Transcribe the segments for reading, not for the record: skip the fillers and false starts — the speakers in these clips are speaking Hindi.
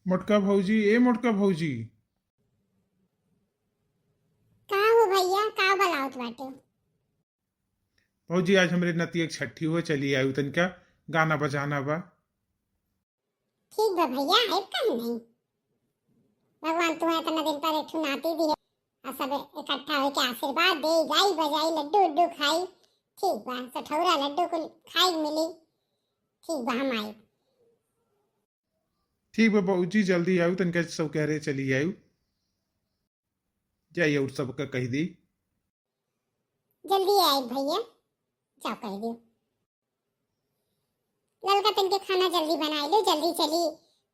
मोटका भौजी ए मोटका भौजी। का हो भैया, का बलावत बाटे? भौजी आज हमरे नती एक छठी हुआ चली आयु तनिका गाना बजाना बा। ठीक बा भैया, आइब काहे नहीं। भगवान तुम्हें इतना दिन पर एक ठो नाती दी है और सब इकट्ठा होके आशीर्वाद दे, गाई बजाई, लड्डू उड्डू खाई। ठीक बा, सठौरा लड्डू कुल खाई मिली। ठीक बा, हम आई। ठीक बा भौजी जल्दी आयु तनिका सब कह रहे चली आयु। जाइए और सबका कह दी। जल्दी आई भैया, जाओ कह दियो। ललका तनके खाना जल्दी बनाई लो, जल्दी चली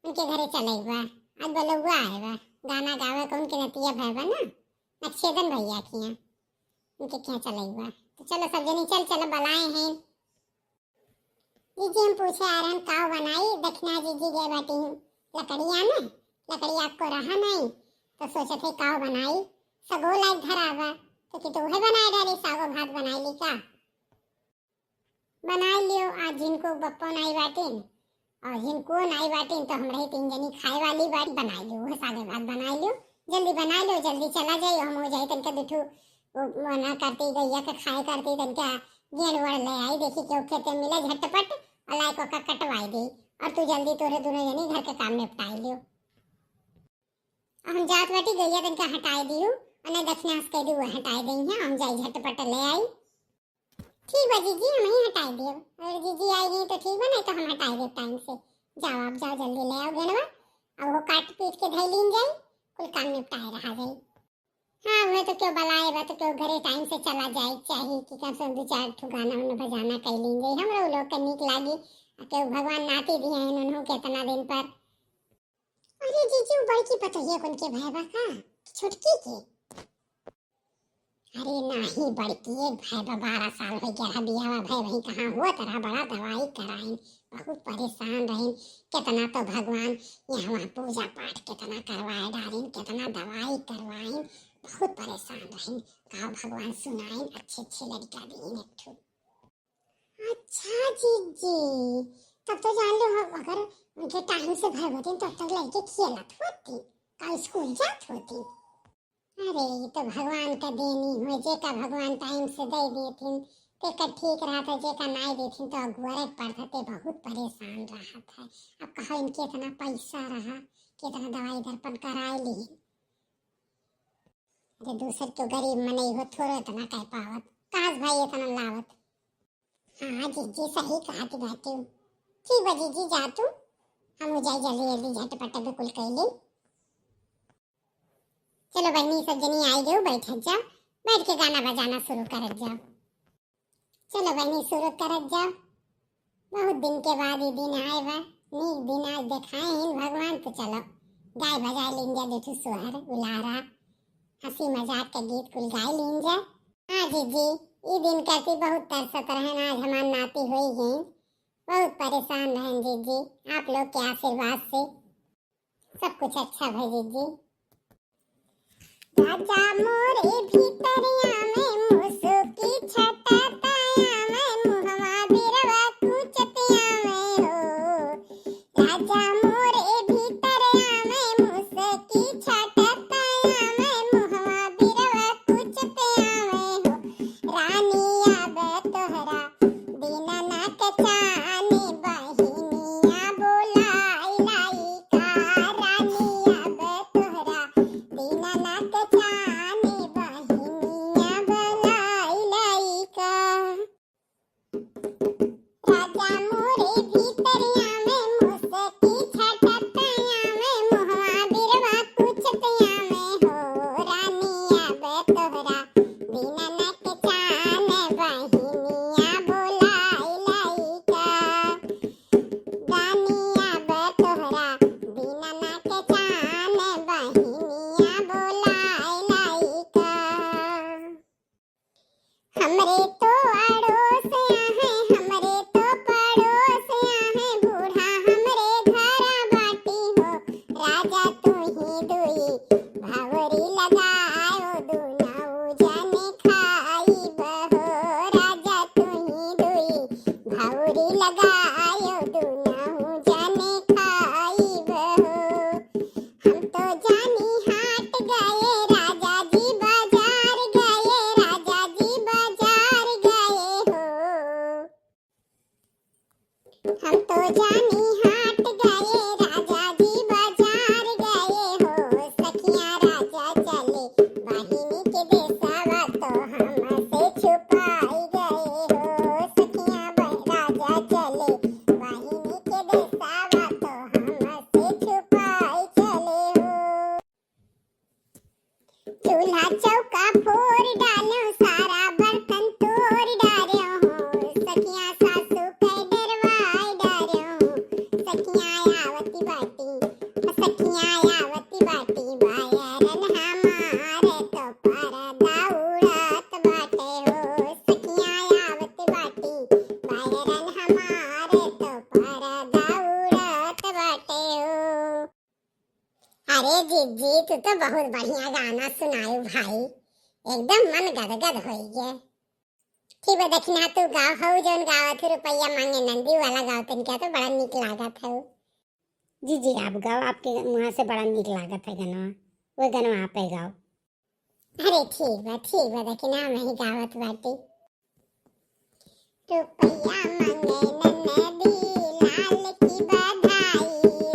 उनके घरे चले बा। आज बलुआ आए बा, गाना गावे को उनके नतिया भाई बा ना, नक्षेदन भैया की हैं, उनके क्या चले बा। तो चलो सब जनी चल चलो बलाए हैं। जीजी हम पूछे आ रहे हैं का बनाई। दक्षिणा जीजी गए बाटी लकड़िया में, लकड़ी आपको रहा नहीं तो सोचे थे का बनाई। सगो लाइक धरावा तो कि तो है बनाए डाली, सागो भात बनाई ली का बनाई लियो। आज जिनको बप्पो नाई बाटिन और जिनको नाई बाटिन तो हम रही तीन जनी खाए वाली बात बनाई लियो, वो सागे भात बनाई लियो। जल्दी बनाई लो, जल्दी चला जाइए। हम हो जाए तनका दुठू वो मना करती गैया का खाए करती तनका गेड़ वड़ ले आई। देखी क्यों खेते मिला झटपट और लाइक का कटवाई दी और तू जल्दी तोरे दोनों जनी घर के काम निपटाई लियो। हम जात बाटी गैया तनका हटाई दियो और दक्षिणास कह दी वो हटाई दी है। हम जाई झटपट ले आई। ठीक है जीजी, हम ही हटाई दियो। अगर जीजी आएगी तो ठीक है, नहीं तो हम हटाई दे टाइम से। जाओ आप जाओ, जल्दी ले आओ गेनवा। अब वो काट पीट के धई लीन जाई, कुल काम निपटाए रहा जाई। हाँ मैं तो क्यों बलाए बा, तो क्यों घरे टाइम से चला जाए चाहिए कि कम से कम दो चार ठो गाना उन्हें बजाना कह लीन जाई। हम लोग के नीक लागी क्यों भगवान नाती दिए हैं उन्होंने कितना दिन पर। अरे जीजी वो बड़की पतोहिया कौन के भाई बा का छोटकी के? अरे नहीं बड़की एक भाई बा, 12 साल हो गया बियाह भाई वही कहाँ हुआ तरह बड़ा दवाई कराइन, बहुत परेशान रहीन। कितना तो भगवान यहाँ पूजा पाठ कितना करवाए डालिन, कितना दवाई करवाइन, बहुत परेशान रहीन। का भगवान सुनाइन, अच्छे अच्छे लड़का दीन एक ठो। अच्छा जीजी, तब तो जान लो अगर उनके टाइम से भर होती तब तक लड़के खेलत होती, का स्कूल जात होती। अरे ये तो भगवान का देनी हो, जे का भगवान टाइम से दे देथिन ते का ठीक रहा था, जे का नहीं देथिन तो अगुआरे पड़ता ते बहुत परेशान रहा था। अब कहो इनके इतना पैसा रहा, कितना दवाई दर्पण कराए ली। अरे दूसर तो गरीब मने हो थोड़ा इतना कह पावत, काश भाई इतना लावत। हाँ जीजी सही कहा तू बात। ठीक बा जीजी जा तू, हम हो जाए जल्दी जल्दी झटपट बिल्कुल कह ली। चलो बहनी सब जनी आई गयो, बैठ जाओ, बैठ के गाना बजाना शुरू कर जाओ। चलो बहनी शुरू कर जाओ। बहुत दिन के बाद ये दिन आए बा, नीक दिन आज दिखाए हैं भगवान। तो चलो गाय बजा लीन जा, देखो सोहर उलारा हंसी मजाक के गीत कुल गाय लीन जा। हाँ जीजी ये दिन करती बहुत तरसत रहन, आज हमार नाती हो गई, बहुत परेशान रहन जीजी। आप लोग के आशीर्वाद से सब कुछ अच्छा भाई जीजी। राजा मोरे भीतरिया में मुसुकी छटताया में, मुहवा बिरवा कुचतिया में हो। राजा मोरे भीतरिया में मुसुकी छटताया में, मुहवा बिरवा कुचतिया में हो। रानी अब तोहरा बिना ना कचाने बहिनिया बोलाई लाई का। रानी अब तोहरा बिना ना कचाने बहिनिया बोलाई लाई का। राजा मोरे भीतरिया में मुसकी छट अरे जीजी तू तो बहुत बढ़िया गाना सुनायु भाई, एकदम मन गदगद हो गया। ठीक बा दक्षिणा तू गाव हऊ जौन गावत है रुपया मांगे नंदी वाला गाव तनिका तो बड़ा निक लागत है। जी आप गाओ, आपके वहाँ से बड़ा निक लागत है गनवा, वो गनवा आप ही गाओ। अरे ठीक बा दक्षिणा मैं ही गावत बाटी। रुपया मांगे नन्नदी लाल की बधाई,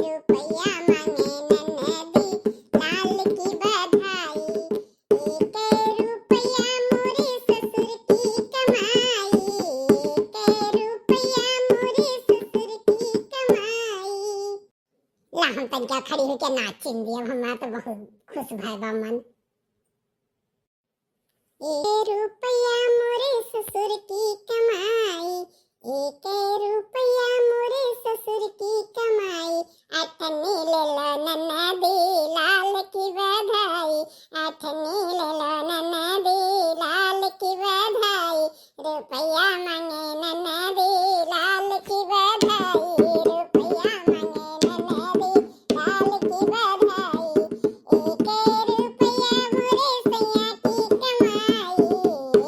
रुपया मांगे नन्नदी लाल की बधाई, एक रुपया मोरे ससुर की कमाई, एक रुपया मोरे ससुर की कमाई। ला हम तनिका खड़ी होके नाचिन दी, अब हमारा तो बहुत खुश भय बा मन। एक रुपया मोरे ससुर की कमाई, एक रुपया मोरे ससुर की कमाई, अठन्नी ले लो नन्नदी लाल की बधाई, अठन्नी ले लो नन्नदी लाल की बधाई, रुपया मांगे नन्नदी लाल की बधाई, रुपया मांगे नन्नदी लाल की बधाई, एक रुपया मोरे सैया की कमाई,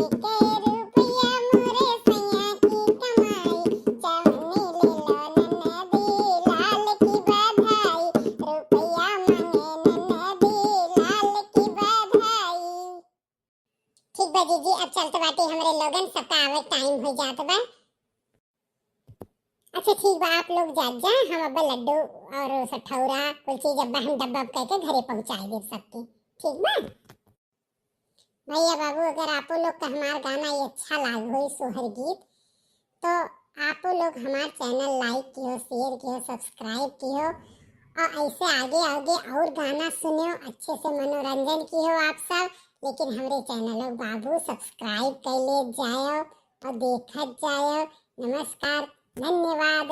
एक रुपया मोरे सैया की कमाई, चवन्नी ले लो नन्नदी लाल की बधाई, रुपया मांगे नन्नदी लाल की बधाई। ठीक बा जीजी, अब चलते बाटी हमरे लोगन सबका आवे टाइम हो जात बा। अच्छा ठीक बा, आप लोग जात जा, हम अब लड्डू और सठौरा कुल चीज अब हम डब्बा कह के घरे पहुंचाए दे सबके। ठीक बा भैया बाबू, अगर आप लोग का हमार गाना ये अच्छा लाग हो सोहर गीत, तो आप लोग हमार चैनल लाइक कियो, शेयर कियो, सब्सक्राइब कियो, और ऐसे आगे आगे और गाना सुनियो, अच्छे से मनोरंजन कियो आप सब। लेकिन हमरे चैनल बाबू सब्सक्राइब कर ले जायो और देखत जायो। नमस्कार, धन्यवाद।